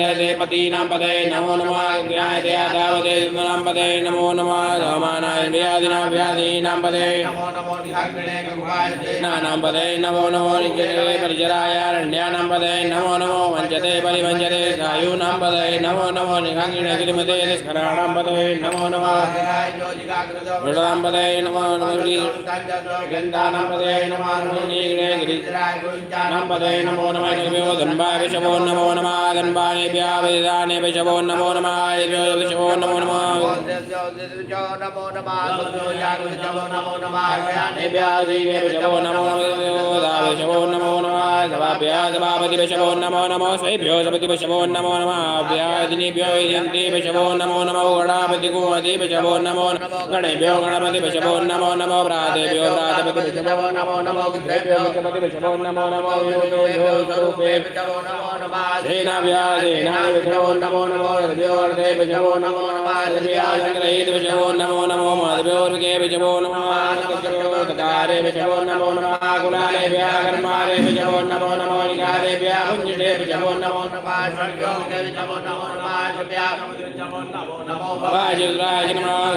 वन्दते पतीनां पदे नमो नमः ज्ञायते आदावते सुनां पदे नमो नमः रामानाय व्याधिनां व्याधीनां पदे नमो नमो नानां पदे नमो नमो निजते परिचरायारण्यानां पदे नमो नमो वञ्चते परिवञ्चते सायूनां पदे नमो नमो निखाङ्गिणे गिरिमते निष्कराणां पदे नमो नमः मृडां पदे नमो नमः गन्धानां पदे नमो नमः नीगिणे गिरिजराय पदे नमो नमः निर्व्यो धन्वाय विशवो नमो नमः धन्वानेभ्यः वेदाने विशवो नमो नमः देव्यो विशवो नमो नमः नमो नमः ज्ञानेभ्यः देवे विशवो नमो नमः विशवो नमो नमः सभाभ्यः सभापति विशवो नमो नमः स्वेभ्यो सपति विशवो नमो नमः व्याधिनीभ्यो यन्ति विशवो नमो नमः गणापति कुमति विशवो नमो गणेभ्यो गणपति विशवो नमो नमः प्रातेभ्यो प्रातपति विशवो नमो नमः विद्रेभ्यो विद्रपति विशवो नमो नमः योगेभ्यो स्वरूपे विशवो नमो नमः सेनाभ्यः सेनानि विशवो नमो नमः हृदयो हृदे विशवो नमो नमः हृदयासङ्ग्रहीत विशवो नमो नमः माधव्योर्गे विशवो नमः तकारे विशवो नमो नमः कुलालेभ्यः कर्मारे विशवो नमो नमः निकारेभ्यः कुञ्जिटे विशवो नमो नमः स्वर्गयोगे विशवो नमो नमः विशवो नमो नमः